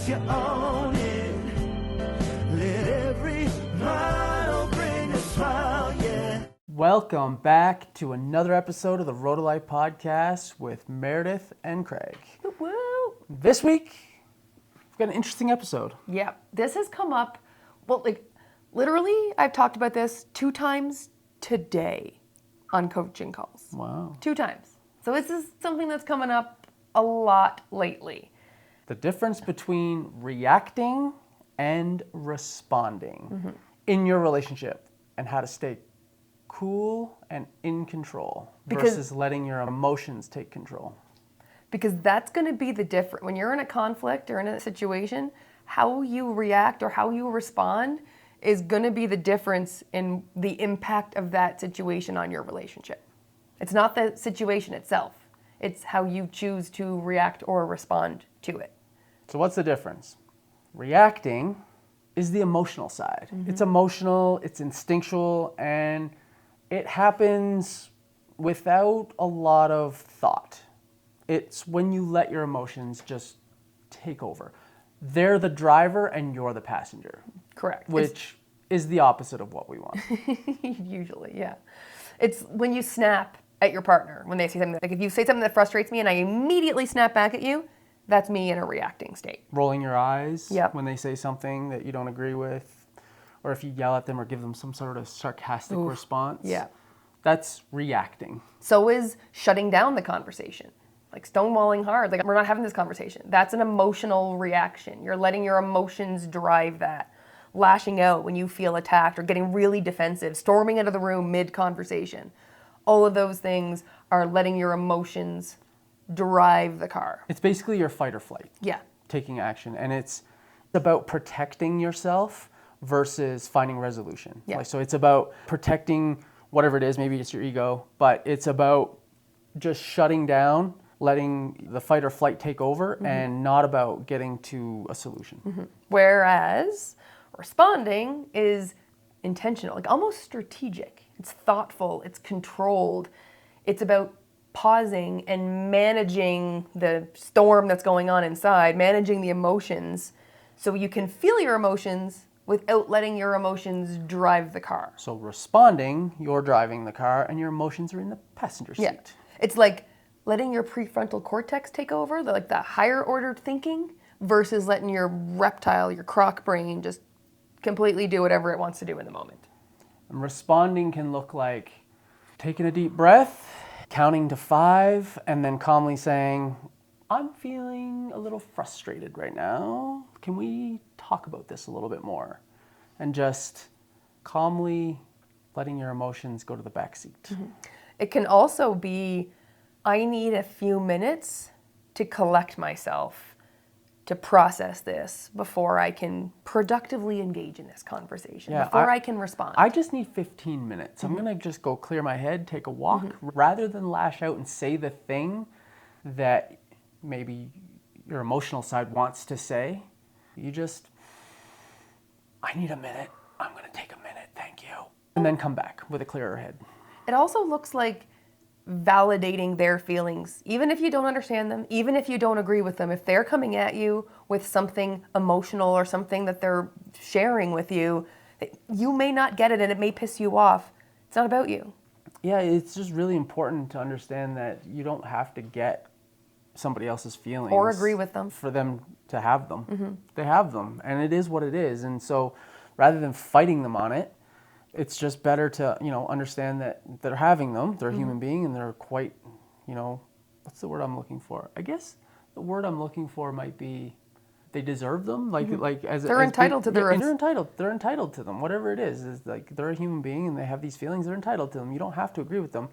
you own it. Let every mile bring a smile, yeah. Welcome back to another episode of the Road to Life podcast with Meredith and Craig. Woo! This week, we've got an interesting episode. Yeah, this has come up, well, like, literally, I've talked about this 2 times today on coaching calls. Wow. 2 times. So this is something that's coming up a lot lately. The difference between reacting and responding in your relationship and how to stay cool and in control versus letting your emotions take control. Because that's going to be the difference. When you're in a conflict or in a situation, how you react or how you respond is going to be the difference in the impact of that situation on your relationship. It's not the situation itself. It's how you choose to react or respond to it. So what's the difference? Reacting is the emotional side. It's emotional, it's instinctual, and it happens without a lot of thought. It's when you let your emotions just take over. They're the driver and you're the passenger. Correct. Which is the opposite of what we want. Usually, yeah. It's when you snap at your partner, when they say something, like if you say something that frustrates me and I immediately snap back at you, that's me in a reacting state. Rolling your eyes Yep. when they say something that you don't agree with, or if you yell at them or give them some sort of sarcastic response. Yeah. That's reacting. So is shutting down the conversation. Like stonewalling hard, like we're not having this conversation. That's an emotional reaction. You're letting your emotions drive that. Lashing out when you feel attacked or getting really defensive, storming out of the room mid-conversation. All of those things are letting your emotions drive the car. It's basically your fight or flight. Yeah. Taking action. And it's about protecting yourself versus finding resolution. Yeah. So it's about protecting whatever it is, maybe it's your ego, but it's about just shutting down, letting the fight or flight take over, and not about getting to a solution. Whereas responding is intentional, like almost strategic. It's thoughtful, it's controlled. It's about pausing and managing the storm that's going on inside, managing the emotions so you can feel your emotions without letting your emotions drive the car. So responding, you're driving the car and your emotions are in the passenger seat. Yeah. It's like letting your prefrontal cortex take over, like the higher order thinking, versus letting your reptile, your croc brain just completely do whatever it wants to do in the moment. And responding can look like taking a deep breath, counting to 5, and then calmly saying, I'm feeling a little frustrated right now. Can we talk about this a little bit more? And just calmly letting your emotions go to the back seat. It can also be, I need a few minutes to collect myself, to process this before I can productively engage in this conversation, before I can respond. I just need 15 minutes. I'm gonna just go clear my head, take a walk, rather than lash out and say the thing that maybe your emotional side wants to say. You just, I need a minute. I'm gonna take a minute, thank you. And then come back with a clearer head. It also looks like validating their feelings, even if you don't understand them, even if you don't agree with them. If they're coming at you with something emotional or something that they're sharing with you, you may not get it and it may piss you off. It's not about you. Yeah, it's just really important to understand that you don't have to get somebody else's feelings Or agree with them. for them to have them. They have them, and it is what it is. And so rather than fighting them on it, it's just better to, understand that they're having them. They're a human being, and they're quite, what's the word I'm looking for? I guess the word I'm looking for might be they deserve them. They're entitled to their. They're entitled to them. Whatever it is like they're a human being and they have these feelings. They're entitled to them. You don't have to agree with them,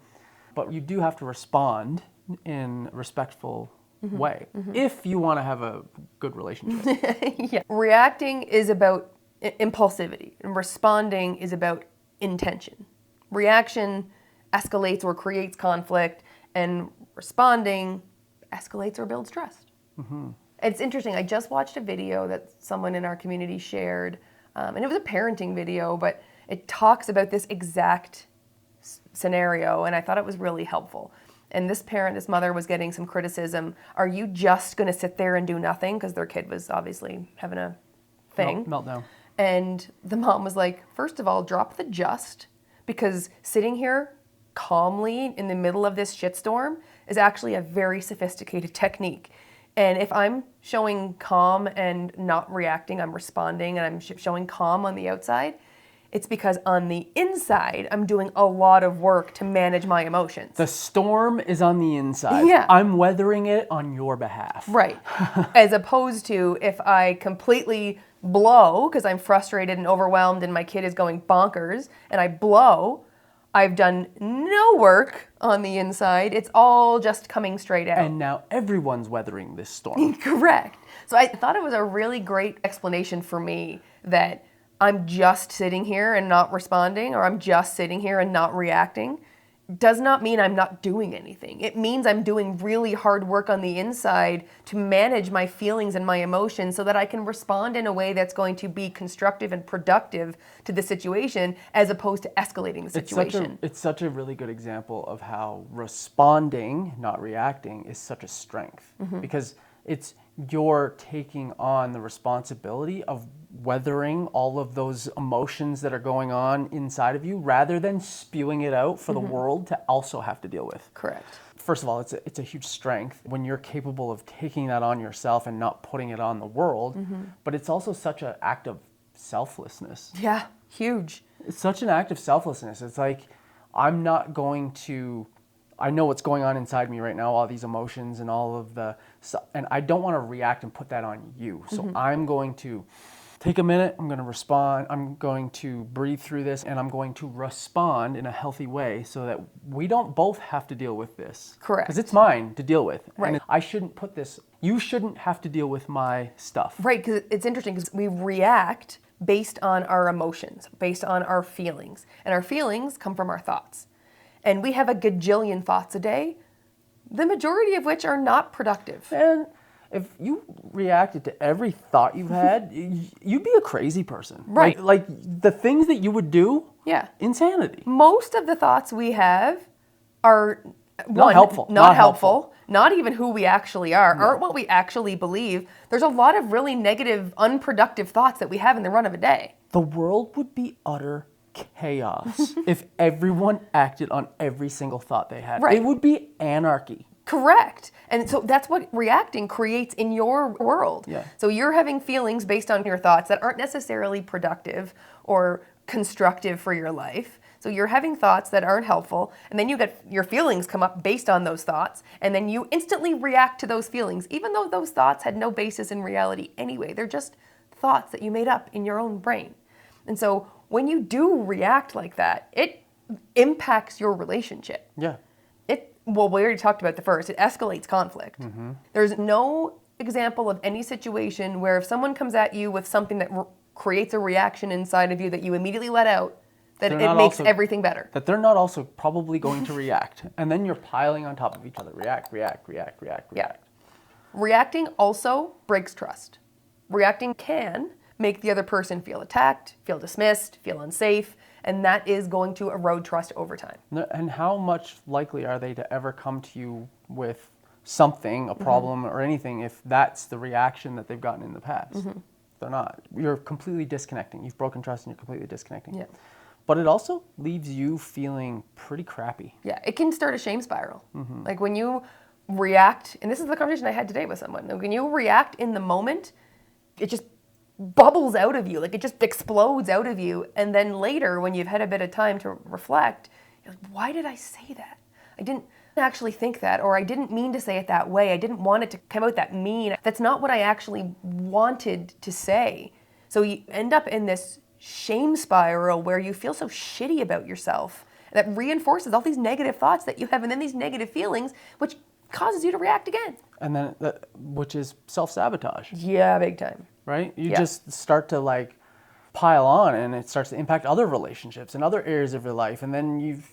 but you do have to respond in a respectful way if you want to have a good relationship. Yeah. Reacting is about impulsivity, and responding is about intention. Reaction escalates or creates conflict, and responding escalates or builds trust. It's interesting. I just watched a video that someone in our community shared, and it was a parenting video, but it talks about this exact scenario, and I thought it was really helpful. and this mother was getting some criticism. Are you just going to sit there and do nothing? Because their kid was obviously having a thing. Meltdown. And the mom was like, first of all, drop the just, because sitting here calmly in the middle of this shitstorm is actually a very sophisticated technique. And if I'm showing calm and not reacting, I'm responding, and I'm showing calm on the outside, it's because on the inside, I'm doing a lot of work to manage my emotions. The storm is on the inside. Yeah. I'm weathering it on your behalf. Right. As opposed to if I completely blow because I'm frustrated and overwhelmed and my kid is going bonkers and I blow, I've done no work on the inside. It's all just coming straight out. And now everyone's weathering this storm. Correct. So I thought it was a really great explanation for me that I'm just sitting here and not responding, or I'm just sitting here and not reacting, does not mean I'm not doing anything. It means I'm doing really hard work on the inside to manage my feelings and my emotions so that I can respond in a way that's going to be constructive and productive to the situation, as opposed to escalating the situation. It's such a really good example of how responding, not reacting, is such a strength. Because it's you're taking on the responsibility of weathering all of those emotions that are going on inside of you, rather than spewing it out for the world to also have to deal with. Correct. First of all, it's a huge strength when you're capable of taking that on yourself and not putting it on the world. But it's also such an act of selflessness. Yeah, huge. It's such an act of selflessness. It's like, I'm not going to, I know what's going on inside me right now, all these emotions and all of the stuff, and I don't want to react and put that on you. So I'm going to take a minute, I'm going to respond, I'm going to breathe through this, and I'm going to respond in a healthy way so that we don't both have to deal with this. Correct. Because it's mine to deal with. Right. And I shouldn't put this, you shouldn't have to deal with my stuff. Right, because it's interesting because we react based on our emotions, based on our feelings. And our feelings come from our thoughts. And we have a gajillion thoughts a day, the majority of which are not productive. And if you reacted to every thought you've had, you'd be a crazy person. Right. Like the things that you would do, Yeah. insanity. Most of the thoughts we have are Not helpful. Not helpful. Not even who we actually are, aren't what we actually believe. There's a lot of really negative, unproductive thoughts that we have in the run of a day. The world would be utter chaos if everyone acted on every single thought they had. Right. It would be anarchy. Correct. And so that's what reacting creates in your world. Yeah. So you're having feelings based on your thoughts that aren't necessarily productive or constructive for your life. So you're having thoughts that aren't helpful, and then you get your feelings come up based on those thoughts, and then you instantly react to those feelings, even though those thoughts had no basis in reality anyway. They're just thoughts that you made up in your own brain. And so when you do react like that, it impacts your relationship. Yeah. Well, we already talked about the first. It escalates conflict. There's no example of any situation where if someone comes at you with something that creates a reaction inside of you that you immediately let out, that it makes everything better. That they're not also probably going to react. And then you're piling on top of each other. React. Yeah. Reacting also breaks trust. Reacting can make the other person feel attacked, feel dismissed, feel unsafe, and that is going to erode trust over time. And how much likely are they to ever come to you with something, a problem or anything, if that's the reaction that they've gotten in the past? They're not. You're completely disconnecting. You've broken trust and you're completely disconnecting. Yeah. But it also leaves you feeling pretty crappy. Yeah, it can start a shame spiral. Like when you react, and this is the conversation I had today with someone, when you react in the moment, it just bubbles out of you, like it just explodes out of you. And then later, when you've had a bit of time to reflect, you're like, why did I say that? I didn't actually think that, or I didn't mean to say it that way. I didn't want it to come out that mean. That's not what I actually wanted to say. So you end up in this shame spiral where you feel so shitty about yourself that reinforces all these negative thoughts that you have, and then these negative feelings, which causes you to react again. And then, which is self-sabotage. Yeah, big time. Right? You just start to like pile on, and it starts to impact other relationships and other areas of your life. And then you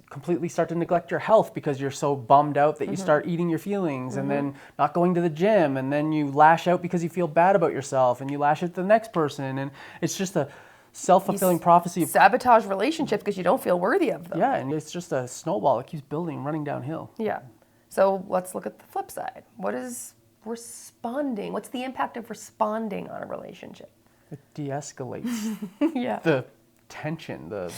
completely start to neglect your health because you're so bummed out that you start eating your feelings and then not going to the gym. And then you lash out because you feel bad about yourself, and you lash at the next person. And it's just a self-fulfilling prophecy. Sabotage relationships because you don't feel worthy of them. Yeah, and it's just a snowball that keeps building, running downhill. Yeah. So let's look at the flip side. What is responding? What's the impact of responding on a relationship? It de-escalates Yeah. the tension, the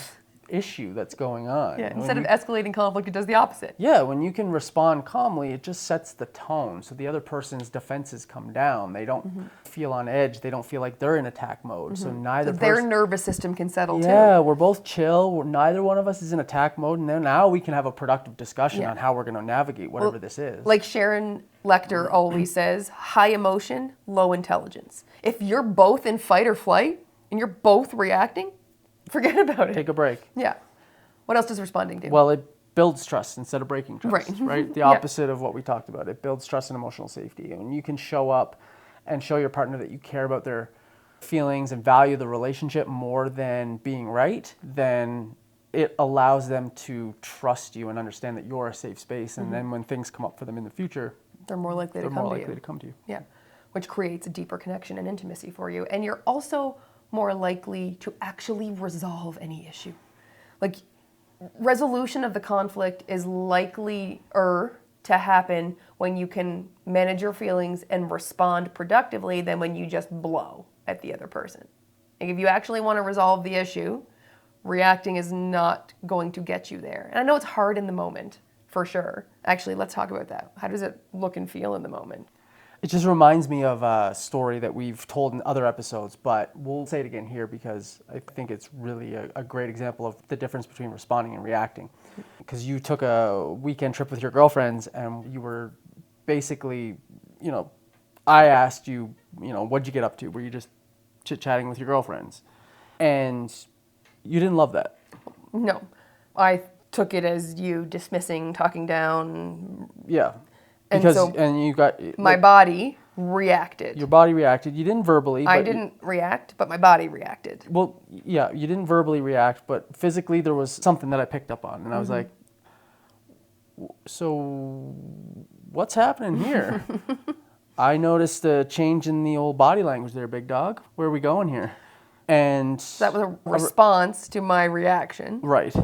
issue that's going on. Yeah. Instead of escalating conflict, it does the opposite. Yeah, when you can respond calmly, it just sets the tone. So the other person's defenses come down. They don't feel on edge. They don't feel like they're in attack mode. So neither Their nervous system can settle too. Yeah, we're both chill. Neither one of us is in attack mode. And then now we can have a productive discussion on how we're going to navigate whatever this is. Like Sharon Lecter always says, high emotion, low intelligence. If you're both in fight or flight and you're both reacting, forget about it. Take a break. Yeah. What else does responding do? Well, it builds trust instead of breaking trust, right? The Yeah. opposite of what we talked about. It builds trust and emotional safety. And when you can show up and show your partner that you care about their feelings and value the relationship more than being right, then it allows them to trust you and understand that you're a safe space. And then when things come up for them in the future, they're more likely to come to you. Yeah, which creates a deeper connection and intimacy for you. And you're also more likely to actually resolve any issue. Like, resolution of the conflict is likelier to happen when you can manage your feelings and respond productively than when you just blow at the other person. Like, if you actually want to resolve the issue, reacting is not going to get you there. And I know it's hard in the moment, for sure. Actually, let's talk about that. How does it look and feel in the moment? It just reminds me of a story that we've told in other episodes, but we'll say it again here because I think it's really a great example of the difference between responding and reacting. Because you took a weekend trip with your girlfriends and you were basically, I asked you, what'd you get up to? Were you just chit-chatting with your girlfriends? And you didn't love that. No. I took it as you dismissing, talking down. Yeah. And because so and you got my body reacted. Your body reacted. You didn't verbally. I didn't react, but my body reacted. Well, yeah, you didn't verbally react, but physically there was something that I picked up on, and I was like, "So, what's happening here?" I noticed a change in the old body language there, big dog. Where are we going here? And that was a response to my reaction. Right.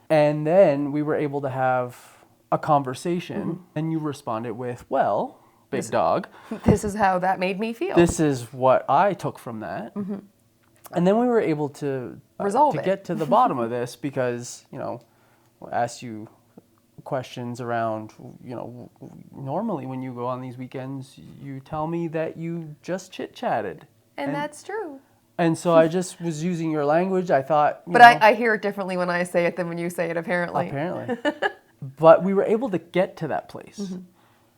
And then we were able to have a conversation, and you responded with, well, big dog. This is how that made me feel. This is what I took from that. And then we were able to resolve it. Get to the bottom of this because, I asked you questions around, normally when you go on these weekends, you tell me that you just chit-chatted. And that's true. And so I just was using your language. I thought, But I hear it differently when I say it than when you say it, apparently. But we were able to get to that place.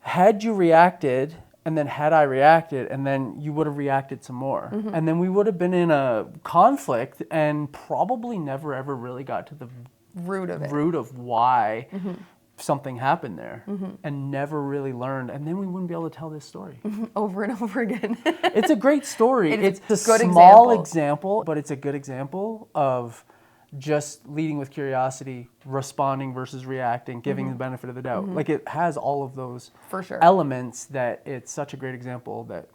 Had you reacted, and then had I reacted, and then you would have reacted some more. And then we would have been in a conflict and probably never ever really got to the root of why something happened there and never really learned. And then we wouldn't be able to tell this story. Over and over again. It's a great story. It's a good small example, but it's a good example of just leading with curiosity, responding versus reacting, giving the benefit of the doubt. Like, it has all of those elements that it's such a great example that,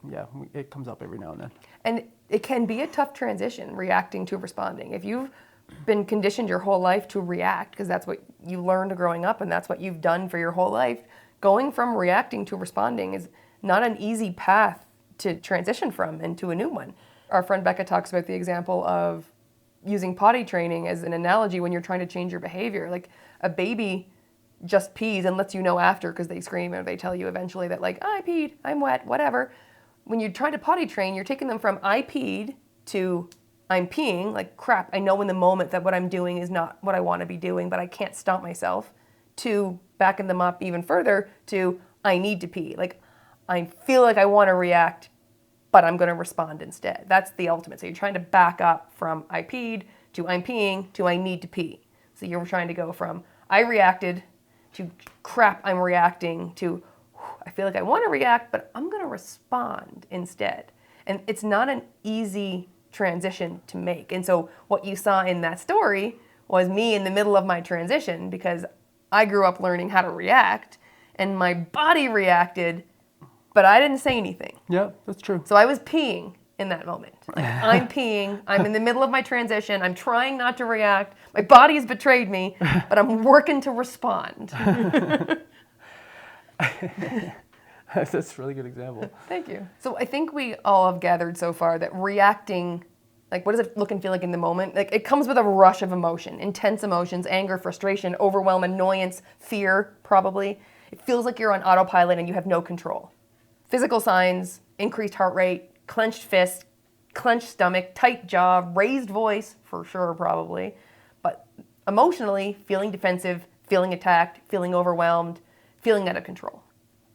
it comes up every now and then. And it can be a tough transition, reacting to responding. If you've been conditioned your whole life to react, because that's what you learned growing up and that's what you've done for your whole life, going from reacting to responding is not an easy path to transition from into a new one. Our friend Becca talks about the example of using potty training as an analogy when you're trying to change your behavior. Like, a baby just pees and lets you know after because they scream or they tell you eventually that, like, I peed, I'm wet, whatever. When you're trying to potty train, you're taking them from I peed to I'm peeing, like, crap, I know in the moment that what I'm doing is not what I want to be doing, but I can't stop myself, to backing them up even further to I need to pee. Like, I feel like I want to react, but I'm going to respond instead. That's the ultimate. So you're trying to back up from I peed to I'm peeing to I need to pee. So you're trying to go from I reacted to crap, I'm reacting to I feel like I want to react, but I'm going to respond instead. And it's not an easy transition to make. And so what you saw in that story was me in the middle of my transition because I grew up learning how to react and my body reacted, but I didn't say anything. Yeah, that's true. So I was peeing in that moment. Like, I'm peeing, I'm in the middle of my transition, I'm trying not to react, my body has betrayed me, but I'm working to respond. That's a really good example. Thank you. So I think we all have gathered so far that reacting, like, what does it look and feel like in the moment? Like, it comes with a rush of emotion, intense emotions, anger, frustration, overwhelm, annoyance, fear, probably. It feels like you're on autopilot and you have no control. Physical signs, increased heart rate, clenched fist, clenched stomach, tight jaw, raised voice, for sure, probably. But emotionally, feeling defensive, feeling attacked, feeling overwhelmed, feeling out of control.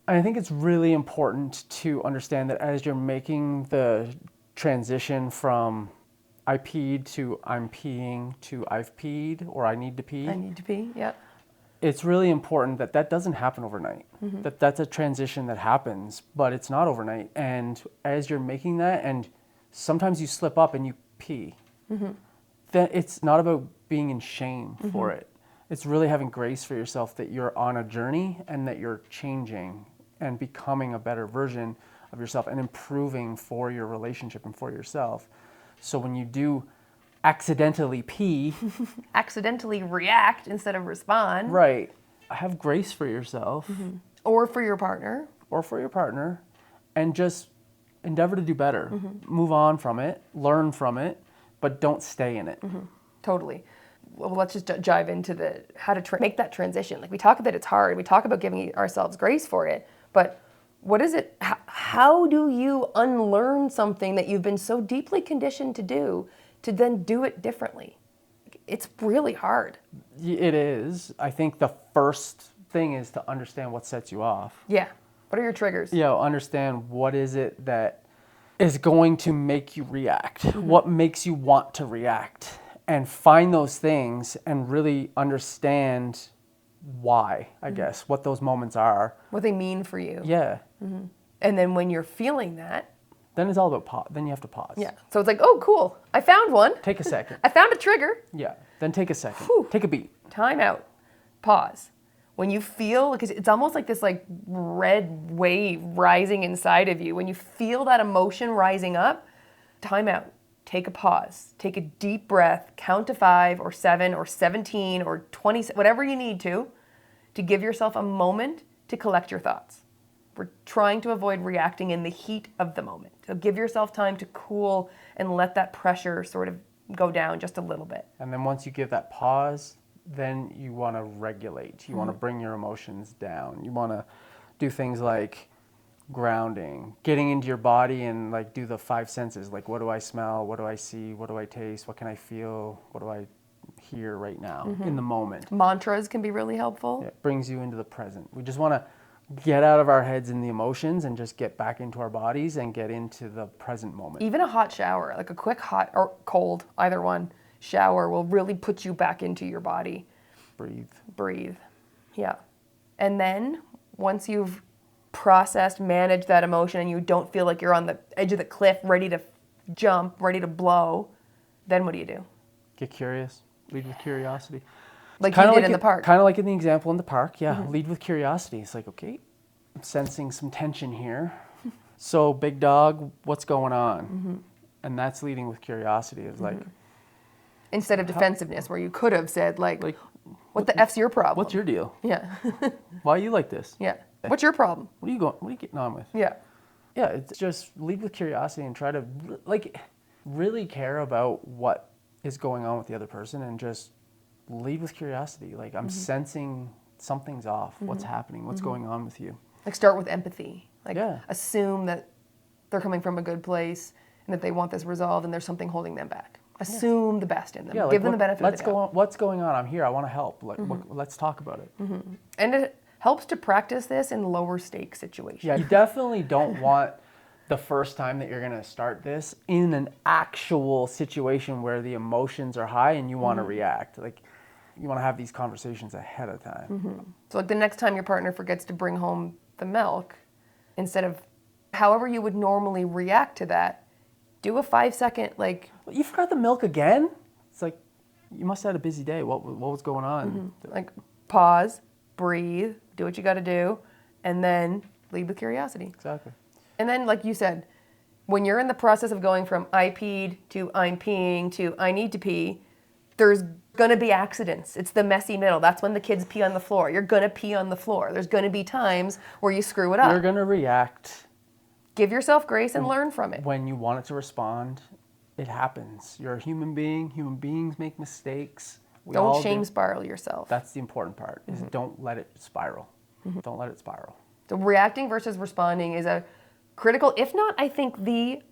I think it's really important to understand that as you're making the transition from I peed to I'm peeing to I've peed or I need to pee. I need to pee, yeah. It's really important that that doesn't happen overnight. That's a transition that happens, but it's not overnight. And as you're making that, and sometimes you slip up and you pee, then it's not about being in shame for it. It's really having grace for yourself that you're on a journey and that you're changing and becoming a better version of yourself and improving for your relationship and for yourself. So when you do accidentally pee, Accidentally react instead of respond. right, have grace for yourself Or for your partner. or for your partner and just endeavor to do better. Move on from it, learn from it, but don't stay in it. Totally. Well, let's just dive into how to make that transition. Like, we talk about it's hard. We talk about giving ourselves grace for it. But what is it? How do you unlearn something that you've been so deeply conditioned to do to then do it differently? It's really hard. It is. I think the first thing is to understand what sets you off. Yeah. What are your triggers? Understand what is it that is going to make you react, what makes you want to react, and find those things and really understand why, I guess, what those moments are. What they mean for you. Yeah. And then when you're feeling that. Then it's all about pause. Then you have to pause. Yeah. So it's like, oh, cool. I found one. Take a second. I found a trigger. Yeah. Then take a second. Whew. Take a beat. Time out. Pause. When you feel, because it's almost like this like red wave rising inside of you. When you feel that emotion rising up, time out. Take a pause. Take a deep breath. Count to 5 or 7 or 17 or 20, whatever you need to give yourself a moment to collect your thoughts. We're trying to avoid reacting in the heat of the moment. So give yourself time to cool and let that pressure sort of go down just a little bit. And then once you give that pause, then you want to regulate. You want to bring your emotions down. You want to do things like grounding, getting into your body and like do the 5 senses. Like, what do I smell? What do I see? What do I taste? What can I feel? What do I hear right now in the moment? Mantras can be really helpful. It brings you into the present. We just want to get out of our heads in the emotions and just get back into our bodies and get into the present moment. Even a hot shower, like a quick hot or cold, either one, shower will really put you back into your body. Breathe. Yeah. And then once you've processed, managed that emotion and you don't feel like you're on the edge of the cliff, ready to jump, ready to blow, then what do? Get curious. Lead with curiosity. Like you did in the park. Kind of like in the example in the park, yeah. Lead with curiosity. It's like, okay, I'm sensing some tension here. So, big dog, what's going on? And that's leading with curiosity. It's like... Instead of defensiveness, where you could have said, like what the F's your problem? What's your deal? Yeah. Why are you like this? Yeah. What's your problem? What are you getting on with? Yeah. Yeah, it's just lead with curiosity and try to, like, really care about what is going on with the other person and just lead with curiosity. Like, I'm sensing something's off. What's happening? What's going on with you? Like, start with empathy. Like, Yeah. assume that they're coming from a good place and that they want this resolved and there's something holding them back. Assume the best in them. Yeah, Give them the benefit of the doubt. What's going on? I'm here. I want to help. Like, let's talk about it. And it helps to practice this in lower stake situations. Yeah, you definitely don't want the first time that you're going to start this in an actual situation where the emotions are high and you want to react. Like, you want to have these conversations ahead of time. So like the next time your partner forgets to bring home the milk, instead of however you would normally react to that, do a 5-second, like... You forgot the milk again? It's like, you must have had a busy day. What was going on? Like, pause, breathe, do what you got to do, and then lead with curiosity. Exactly. And then, like you said, When you're in the process of going from I peed to I'm peeing to I need to pee, there's going to be accidents. It's the messy middle. That's when the kids pee on the floor. You're going to pee on the floor. There's going to be times where you screw it up. You're going to react. Give yourself grace and learn from it. When you want it to respond, it happens. You're a human being. Human beings make mistakes. Don't shame spiral yourself. That's the important part, is don't let it spiral. Don't let it spiral. So reacting versus responding is a critical, if not, I think, the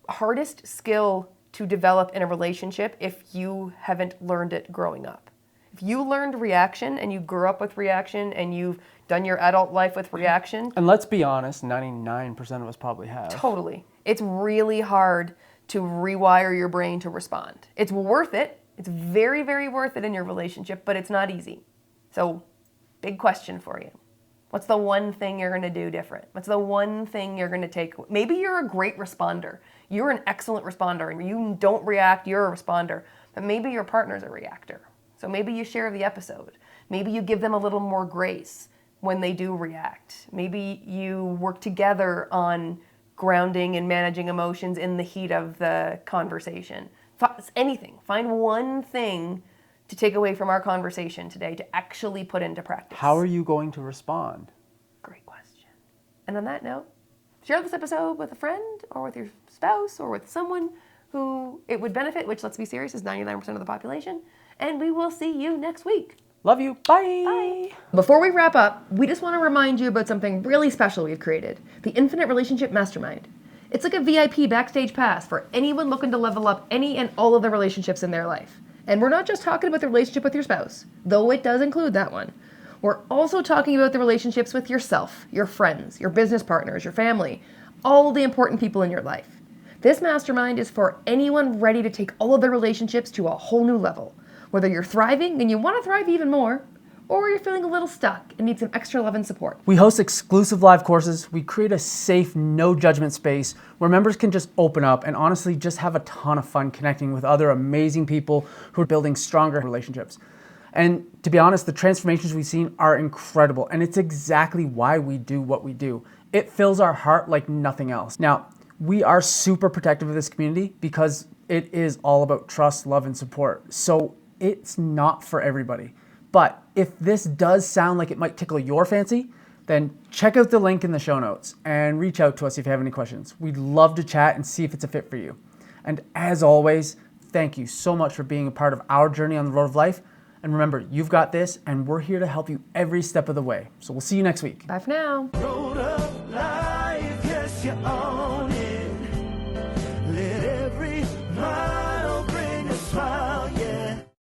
hardest skill to develop in a relationship if you haven't learned it growing up. If you learned reaction and you grew up with reaction and you've done your adult life with reaction. And let's be honest, 99% of us probably have. Totally. It's really hard to rewire your brain to respond. It's worth it. It's very, very worth it in your relationship, but it's not easy. So, big question for you. What's the one thing you're going to do different? What's the one thing you're going to take? Maybe you're a great responder. You're an excellent responder and you don't react, you're a responder. But maybe your partner's a reactor. So maybe you share the episode. Maybe you give them a little more grace when they do react. Maybe you work together on grounding and managing emotions in the heat of the conversation. Anything. Find one thing to take away from our conversation today to actually put into practice. How are you going to respond? Great question. And on that note, share this episode with a friend or with your spouse or with someone who it would benefit, which, let's be serious, is 99% of the population. And we will see you next week. Love you. Bye. Bye. Before we wrap up, we just want to remind you about something really special we've created, the Infinite Relationship Mastermind. It's like a VIP backstage pass for anyone looking to level up any and all of the relationships in their life. And we're not just talking about the relationship with your spouse, though it does include that one. We're also talking about the relationships with yourself, your friends, your business partners, your family, all the important people in your life. This mastermind is for anyone ready to take all of their relationships to a whole new level. Whether you're thriving and you want to thrive even more, or you're feeling a little stuck and need some extra love and support. We host exclusive live courses. We create a safe, no judgment space where members can just open up and honestly just have a ton of fun connecting with other amazing people who are building stronger relationships. And to be honest, the transformations we've seen are incredible, and it's exactly why we do what we do. It fills our heart like nothing else. Now, we are super protective of this community because it is all about trust, love, and support. So it's not for everybody. But if this does sound like it might tickle your fancy, then check out the link in the show notes and reach out to us if you have any questions. We'd love to chat and see if it's a fit for you. And as always, thank you so much for being a part of our journey on the road of life. And remember, you've got this, and we're here to help you every step of the way. So we'll see you next week. Bye for now. Road of life, yes, you are.